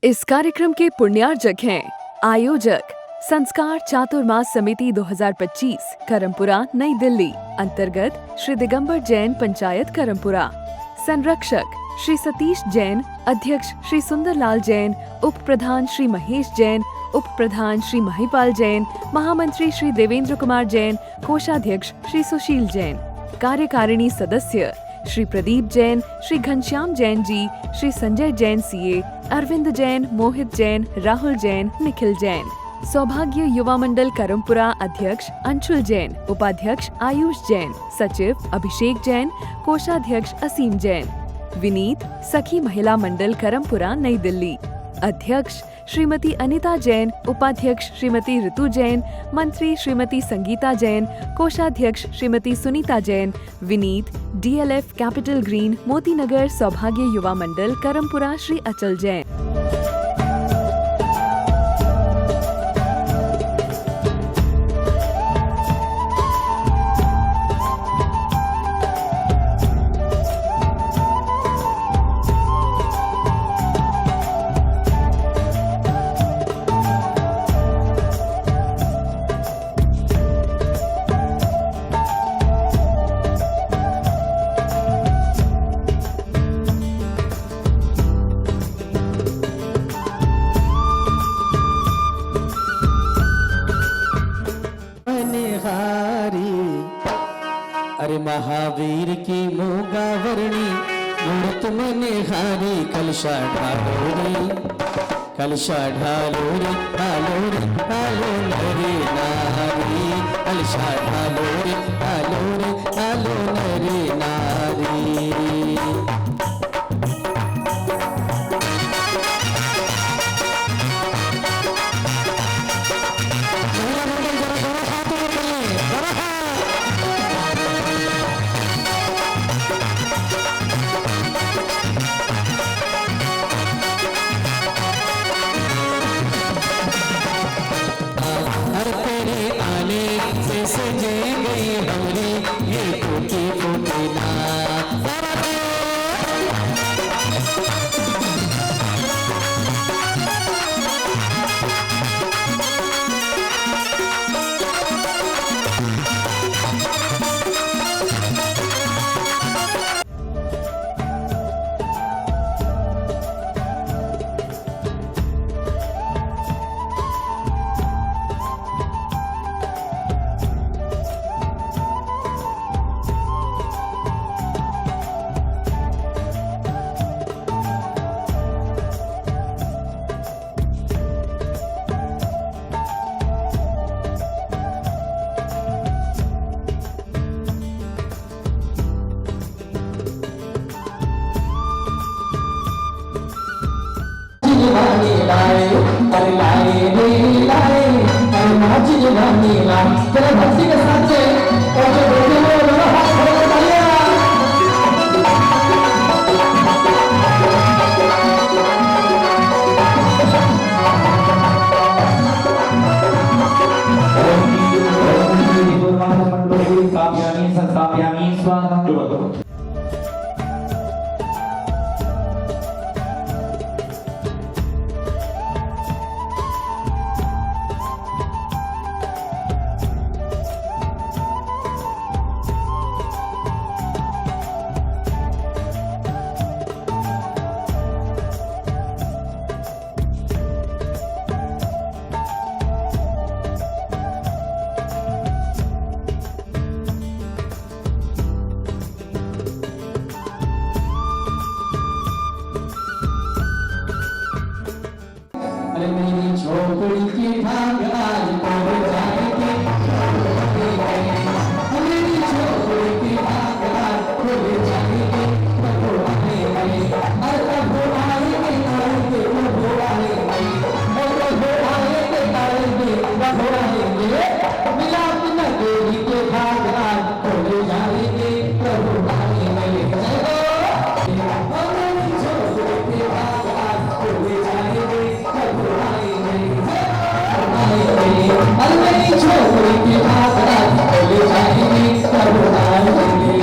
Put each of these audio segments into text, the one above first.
इस कार्यक्रम के पुण्यार्जक हैं आयोजक संस्कार चातुर्मास समिति 2025 करमपुरा नई दिल्ली अंतर्गत श्री दिगंबर जैन पंचायत करमपुरा। संरक्षक श्री सतीश जैन, अध्यक्ष श्री सुंदरलाल जैन, उप प्रधान श्री महेश जैन, उप प्रधान श्री महिपाल जैन, महामंत्री श्री देवेंद्र कुमार जैन, कोषाध्यक्ष श्री सुशील जैन, कार्यकारिणी सदस्य श्री प्रदीप जैन, श्री घनश्याम जैन जी, श्री संजय जैन सीए, अरविंद जैन, मोहित जैन, राहुल जैन, निखिल जैन। सौभाग्य युवा मंडल करमपुरा अध्यक्ष अंशुल जैन, उपाध्यक्ष आयुष जैन, सचिव अभिषेक जैन, कोषाध्यक्ष असीम जैन। विनीत सखी महिला मंडल करमपुरा नई दिल्ली अध्यक्ष श्रीमती अनिता जैन, उपाध्यक्ष श्रीमती ऋतु जैन, मंत्री श्रीमती संगीता जैन, कोषाध्यक्ष Shrimati Sunita Jain. Vineet DLF capital green Moti Nagar सौभाग्य युवा मंडल करमपुरा श्री अचल जैन। अरे महावीर की मोगावरणी मूर्त मने हारी कलशा ढालो रे ढालो नरे नारी कलशा ढालो नरे नारी। सजे गई हमरी ये टूटी फूटी लाए अरे लाए रे लाए अरे नाच जवानी लाए। चलो भक्ति के साथ से और जो बैठे हुए दोनों हाथ खड़े कर डालिए। काव्यामी संस्थाप्यामी स्वाहा। मेरी छोकरी की भाग आज पड़ जाएगी, मेरी छोकरी की भाग आज पड़ जाएगी। प्रभु आएंगे, प्रभु आएंगे, प्रभु आएंगे, प्रभु आएंगे। मिलाप नगरी के भाग आज पड़ जाएगी, प्रभु आएंगे। मेरी छोकरी की भाग आज पड़ जाएगी, अरे मेरी छोकरी की भाग आज पड़ जाएगी, प्रभु आएंगे।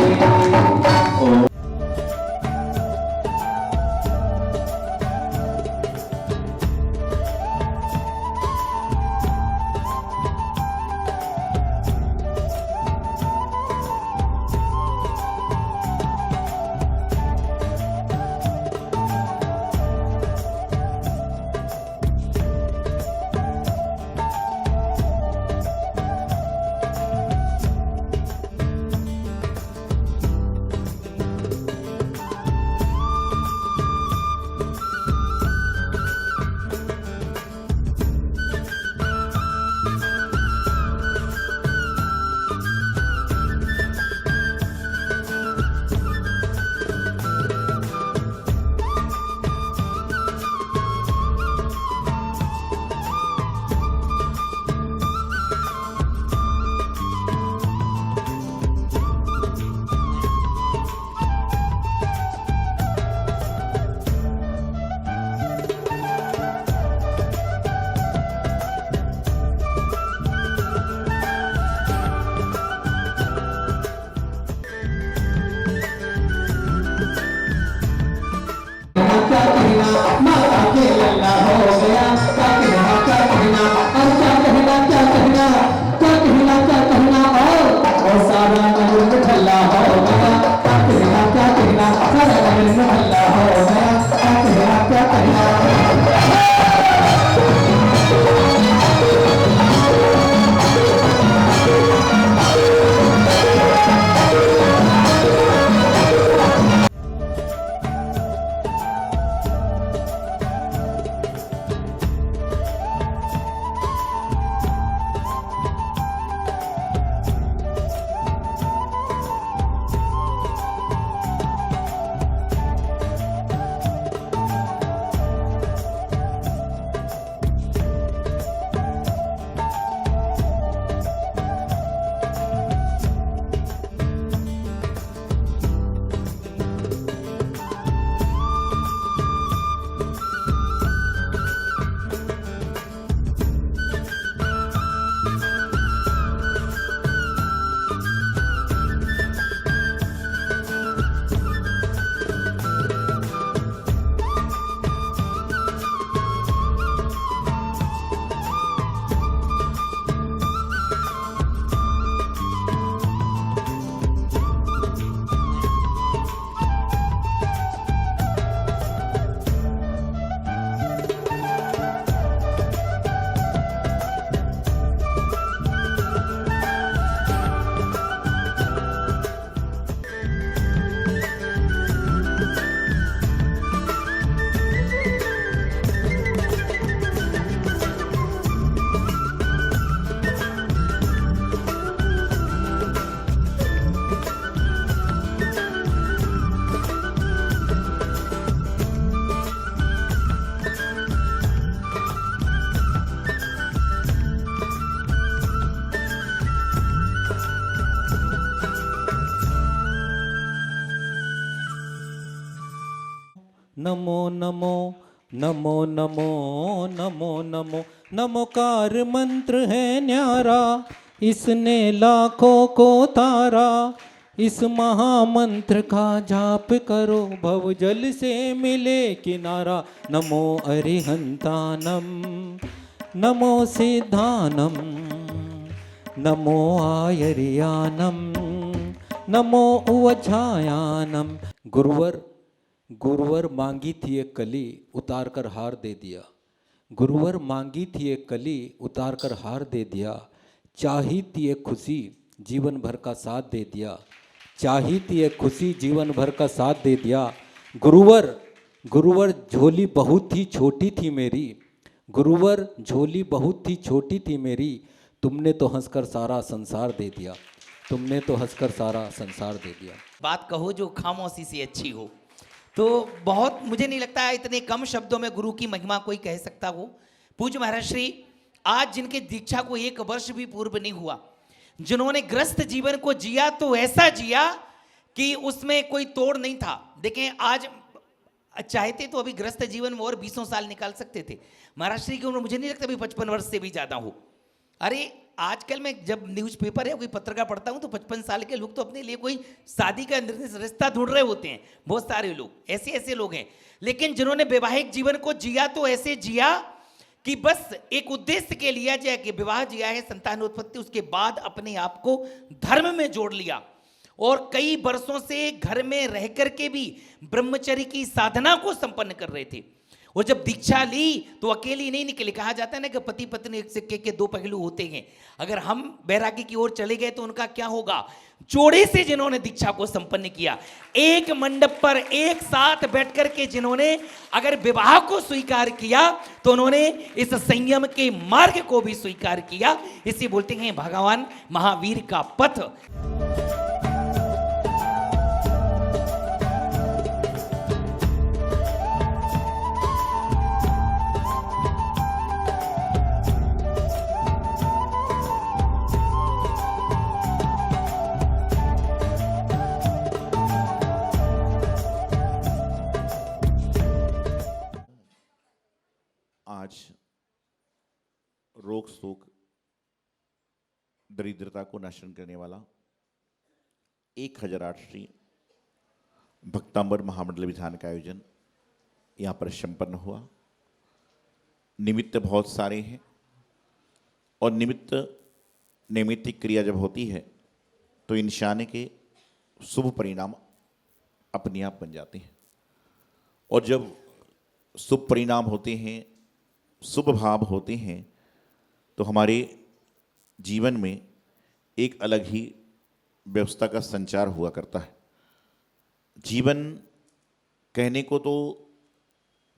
नमो नमो नमो नमो नमो नमो नमोकार मंत्र है न्यारा, इसने लाखों को तारा। इस महामंत्र का जाप करो, भव जल से मिले किनारा। नमो अरिहंतानम नमो सिद्धानम नमो आयर्यानम नमो उवझायानम। गुरुवर मांगी थी एक कली, उतार कर हार दे दिया। गुरुवर मांगी थी एक कली, उतार कर हार दे दिया। चाही थी एक खुशी, जीवन भर का साथ दे दिया। चाही थी एक खुशी, जीवन भर का साथ दे दिया। गुरुवर झोली बहुत ही छोटी थी मेरी। गुरुवर झोली बहुत ही छोटी थी मेरी। तुमने तो हंसकर सारा संसार दे दिया। तुमने तो हंसकर सारा संसार दे दिया। बात कहो जो खामोशी से अच्छी हो। तो बहुत, मुझे नहीं लगता है इतने कम शब्दों में गुरु की महिमा कोई कह सकता हो। पूज्य महाराज श्री आज जिनके दीक्षा को 1 वर्ष भी पूर्व नहीं हुआ, जिन्होंने ग्रस्त जीवन को जिया तो ऐसा जिया कि उसमें कोई तोड़ नहीं था। देखें, आज चाहते तो अभी ग्रस्त जीवन में और 20 साल निकाल सकते थे। महाराज श्री की उम्र मुझे नहीं लगता अभी 55 वर्ष से भी ज्यादा हो। अरे आजकल मैं जब न्यूज़पेपर या कोई पत्रिका पढ़ता हूं तो 55 साल के लोग तो अपने लिए कोई शादी का रिश्ता ढूंढ रहे होते हैं। बहुत सारे लोग ऐसे लोग हैं, लेकिन जिन्होंने वैवाहिक जीवन को जिया तो ऐसे जिया कि बस एक उद्देश्य के लिया जाए कि विवाह जिया है, संतान उत्पत्ति, उसके बाद अपने आप को धर्म में जोड़ लिया और कई वर्षों से घर में रह करके भी ब्रह्मचर्य की साधना को संपन्न कर रहे थे। और जब दीक्षा ली तो अकेली नहीं निकले। कहा जाता है ना कि पति पत्नी एक सिक्के के 2 पहलू होते हैं। अगर हम बैरागी की ओर चले गए तो उनका क्या होगा। जोड़े से जिन्होंने दीक्षा को संपन्न किया, एक मंडप पर एक साथ बैठ करके जिन्होंने अगर विवाह को स्वीकार किया तो उन्होंने इस संयम के मार्ग को भी स्वीकार किया। इसे बोलते हैं भगवान महावीर का पथ। आज रोग शोक दरिद्रता को नाशन करने वाला 1008 श्री भक्तांबर महामंडल विधान का आयोजन यहाँ पर संपन्न हुआ। निमित्त बहुत सारे हैं और नैमित्तिक क्रिया जब होती है तो इंसान के शुभ परिणाम अपने आप बन जाते हैं। और जब शुभ परिणाम होते हैं, शुभ भाव होते हैं, तो हमारे जीवन में एक अलग ही व्यवस्था का संचार हुआ करता है। जीवन कहने को तो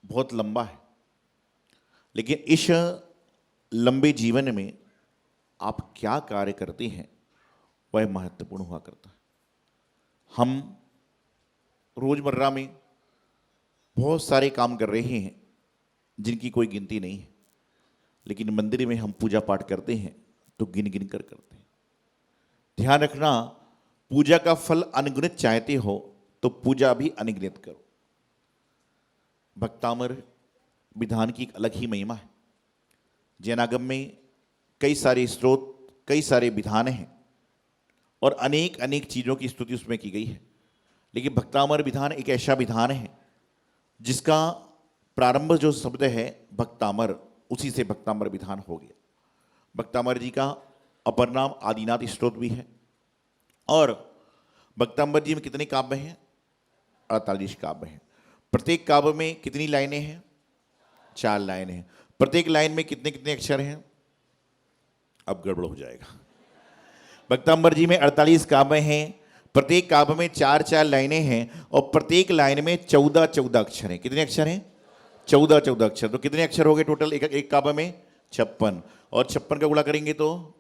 बहुत लंबा है, लेकिन इस लंबे जीवन में आप क्या कार्य करते हैं वह महत्वपूर्ण हुआ करता है। हम रोजमर्रा में बहुत सारे काम कर रहे हैं जिनकी कोई गिनती नहीं है, लेकिन मंदिर में हम पूजा पाठ करते हैं तो गिन गिन कर करते हैं। ध्यान रखना, पूजा का फल अनगिनत चाहते हो तो पूजा भी अनगिनत करो। भक्तामर विधान की एक अलग ही महिमा है। जैनागम में कई सारे स्रोत, कई सारे विधान हैं और अनेक अनेक चीज़ों की स्तुति उसमें की गई है, लेकिन भक्तामर विधान एक ऐसा विधान है जिसका प्रारंभ जो शब्द है भक्तामर, उसी से भक्तामर विधान हो गया। भक्तामर जी का अपर नाम आदिनाथ स्त्रोत भी है। और भक्तामर जी में कितने काव्य हैं? 48 काव्य हैं। प्रत्येक काव्य में कितनी लाइनें हैं? 4 लाइनें हैं। प्रत्येक लाइन में कितने कितने अक्षर हैं? अब गड़बड़ हो जाएगा। भक्तामर जी में 48 काव्य हैं, प्रत्येक काव्य में 4-4 लाइनें हैं और प्रत्येक लाइन में 14-14 अक्षर हैं। कितने अक्षर हैं? 14-14 अक्षर। तो कितने अक्षर हो गए टोटल एक काव्य में? 56। और 56 का गुणा करेंगे तो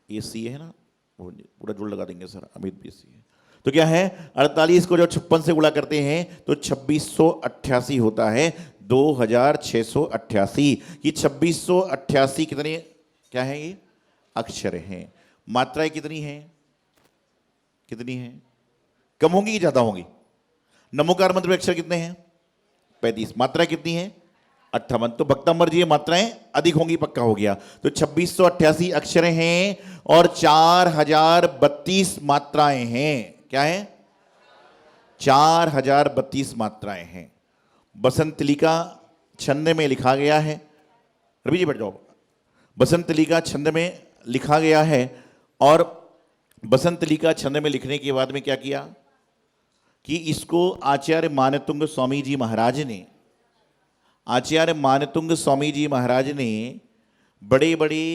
ये सी है ना, पूरा जोड़ लगा देंगे सर, अमित भी सी है। तो क्या है, 48 को जब 56 से गुणा करते हैं तो 2688 होता है। 2688। ये 2688 कितने क्या है? ये अक्षर हैं। मात्राएं कितनी हैं? कितनी हैं? कम होंगी कि ज्यादा होंगी? नमोकार मंत्र में अक्षर कितने हैं? 35। मात्रा कितनी है? 58। तो भक्तांबर जी ये मात्राएं अधिक होंगी, पक्का हो गया। तो 2688 अक्षर हैं और 4032 मात्राएं हैं। क्या है? 4032 मात्राएं हैं। बसंत लिखा छंद में लिखा गया है। रवि जी बैठ जाओ। बसंत लिखा छंद में लिखा गया है और बसंत लिखा छंद में लिखने के बाद में क्या किया कि इसको आचार्य मानतुंग स्वामी जी महाराज ने, आचार्य मानतुंग स्वामी जी महाराज ने बड़े बड़े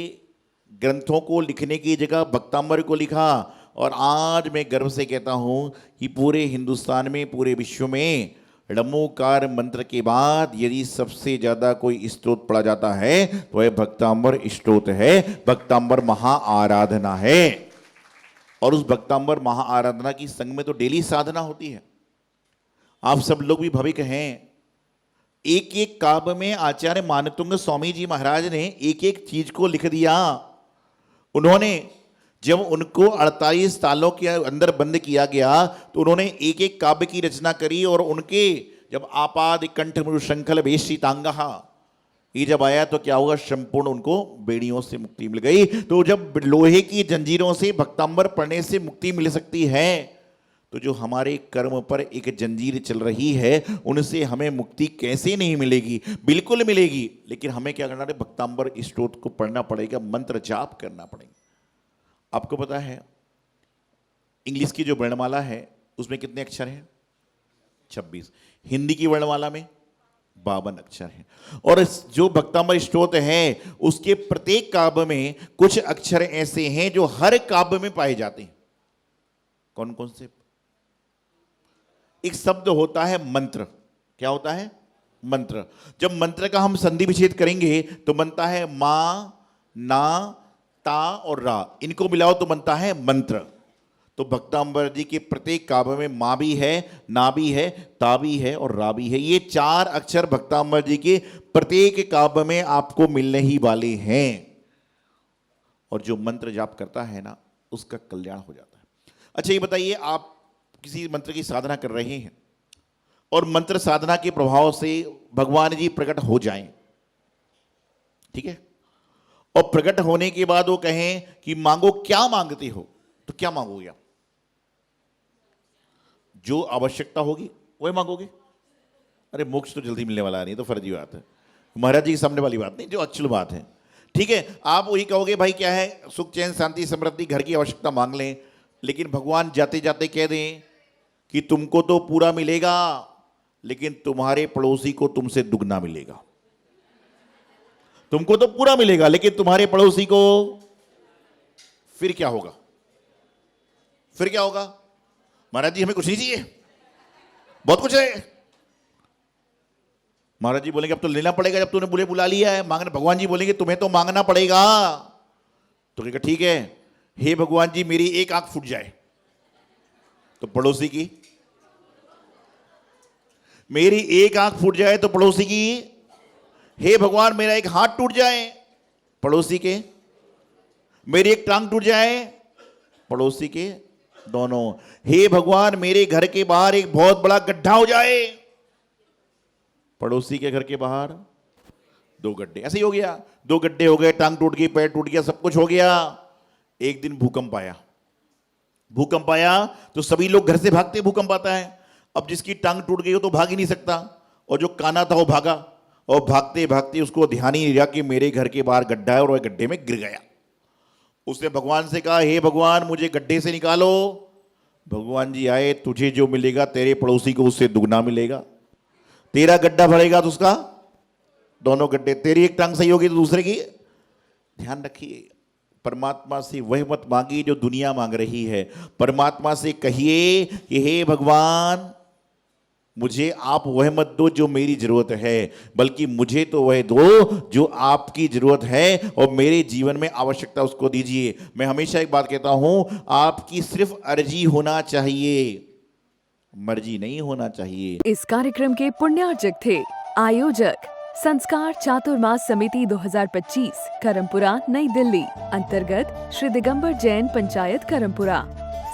ग्रंथों को लिखने की जगह भक्तांबर को लिखा। और आज मैं गर्व से कहता हूं कि पूरे हिंदुस्तान में, पूरे विश्व में णमोकार मंत्र के बाद यदि सबसे ज्यादा कोई स्तोत्र पढ़ा जाता है तो वह भक्तांबर स्तोत्र है, भक्तांबर महा आराधना है। और उस भक्तांबर महा आराधना की संग में तो डेली साधना होती है। आप सब लोग भी भविक हैं। एक एक काव्य में आचार्य मानतुंग स्वामी जी महाराज ने एक एक चीज को लिख दिया। उन्होंने जब उनको 48 सालों के अंदर बंद किया गया तो उन्होंने एक एक काव्य की रचना करी। और उनके जब आपाद कंठ मृदु शंखल वेशितांगहा ये जब आया तो क्या हुआ? संपूर्ण उनको बेड़ियों से मुक्ति मिल गई। तो जब लोहे की जंजीरों से भक्तांबर पढ़ने से मुक्ति मिल सकती है तो जो हमारे कर्म पर एक जंजीर चल रही है उनसे हमें मुक्ति कैसे नहीं मिलेगी? बिल्कुल मिलेगी। लेकिन हमें क्या करना है? भक्तांबर स्तोत्र को पढ़ना पड़ेगा, मंत्र जाप करना पड़ेगा। आपको पता है इंग्लिश की जो वर्णमाला है उसमें कितने अक्षर हैं? 26। हिंदी की वर्णमाला में 52 अक्षर हैं। और जो भक्तांबर स्तोत्र है उसके प्रत्येक काव्य में कुछ अक्षर ऐसे हैं जो हर काव्य में पाए जाते हैं। कौन कौन से? एक शब्द होता है मंत्र। क्या होता है? मंत्र। जब मंत्र का हम संधि विच्छेद करेंगे तो बनता है मा, ना, ता और रा। इनको मिलाओ तो बनता है मंत्र। तो भक्तांबर जी के प्रत्येक काव्य में मां भी है, ना भी है, ता भी है और रा भी है। ये 4 अक्षर भक्तांबर जी के प्रत्येक काव्य में आपको मिलने ही वाले हैं। और जो मंत्र जाप करता है ना उसका कल्याण हो जाता है। अच्छा ये बताइए, आप किसी मंत्र की साधना कर रहे हैं और मंत्र साधना के प्रभाव से भगवान जी प्रकट हो जाएं, ठीक है, और प्रकट होने के बाद वो कहें कि मांगो, क्या मांगते हो? तो क्या मांगोगे आप? जो आवश्यकता होगी वही मांगोगे। अरे मोक्ष तो जल्दी मिलने वाला नहीं, तो फर्जी बात है, महाराज जी के सामने वाली बात नहीं, जो एक्चुअल बात है। ठीक है, आप वही कहोगे भाई क्या है, सुख चैन शांति समृद्धि घर की आवश्यकता मांग लें, लेकिन भगवान जाते जाते कह दें कि तुमको तो पूरा मिलेगा लेकिन तुम्हारे पड़ोसी को तुमसे दुगना मिलेगा। तुमको तो पूरा मिलेगा लेकिन तुम्हारे पड़ोसी को, फिर क्या होगा? फिर क्या होगा? महाराज जी हमें कुछ नहीं चाहिए, बहुत कुछ है। महाराज जी बोलेंगे अब तो लेना पड़ेगा, जब तूने बुला लिया है मांगना। भगवान जी बोलेंगे तुम्हें तो मांगना पड़ेगा। तो कहेगा ठीक है, हे भगवान जी मेरी एक आंख फूट जाए तो पड़ोसी की, मेरी एक आंख फूट जाए तो पड़ोसी की, हे भगवान मेरा एक हाथ टूट जाए पड़ोसी के, मेरी एक टांग टूट जाए पड़ोसी के दोनों, हे भगवान मेरे घर के बाहर एक बहुत बड़ा गड्ढा हो जाए, पड़ोसी के घर के बाहर 2 गड्ढे। ऐसे ही हो गया, 2 गड्ढे हो गए, टांग टूट गई, पैर टूट गया, सब कुछ हो गया। एक दिन भूकंप आया, भूकंप आया तो सभी लोग घर से भागते, भूकंप आता है। अब जिसकी टांग टूट गई हो तो भाग ही नहीं सकता, और जो काना था वो भागा, और भागते भागते उसको ध्यान ही नहीं रहा कि मेरे घर के बाहर गड्ढा है, और वह गड्ढे में गिर गया। उसने भगवान से कहा हे भगवान मुझे गड्ढे से निकालो। भगवान जी आए, तुझे जो मिलेगा तेरे पड़ोसी को उससे दुगना मिलेगा। तेरा गड्ढा भरेगा तो उसका दोनों गड्ढे, तेरी एक टांग सही होगी तो दूसरे की। ध्यान रखिए, परमात्मा से वह मत मांगिए जो दुनिया मांग रही है। परमात्मा से कहिए कि हे भगवान मुझे आप वह मत दो जो मेरी जरूरत है, बल्कि मुझे तो वह दो जो आपकी जरूरत है, और मेरे जीवन में आवश्यकता उसको दीजिए। मैं हमेशा एक बात कहता हूं, आपकी सिर्फ अर्जी होना चाहिए, मर्जी नहीं होना चाहिए। इस कार्यक्रम के पुण्यार्जक थे आयोजक संस्कार चातुर्मास समिति 2025 करमपुरा नई दिल्ली, अंतर्गत श्री दिगंबर जैन पंचायत करमपुरा।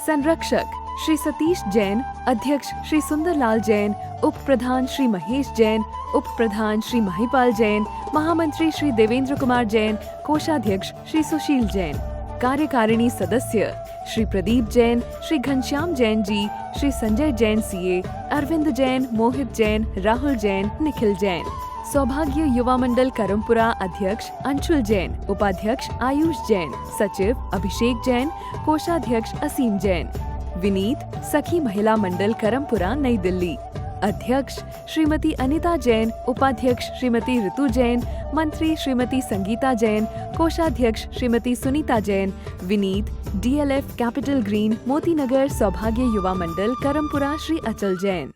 संरक्षक श्री सतीश जैन, अध्यक्ष श्री सुंदरलाल जैन, उप प्रधान श्री महेश जैन, उप प्रधान श्री महिपाल जैन, महामंत्री श्री देवेंद्र कुमार जैन, कोषाध्यक्ष श्री सुशील जैन। कार्यकारिणी सदस्य श्री प्रदीप जैन, श्री घनश्याम जैन जी, श्री संजय जैन सीए, अरविंद जैन, मोहित जैन, राहुल जैन, निखिल जैन। सौभाग्य युवा मंडल करमपुरा अध्यक्ष अंशुल जैन, उपाध्यक्ष आयुष जैन, सचिव अभिषेक जैन, कोषाध्यक्ष असीम जैन। विनीत सखी महिला मंडल करमपुरा नई दिल्ली, अध्यक्ष श्रीमती अनिता जैन, उपाध्यक्ष श्रीमती ऋतु जैन, मंत्री श्रीमती संगीता जैन, कोषाध्यक्ष Shrimati Sunita Jain. Vineet DLF capital green Moti Nagar सौभाग्य युवा मंडल करमपुरा श्री अचल जैन।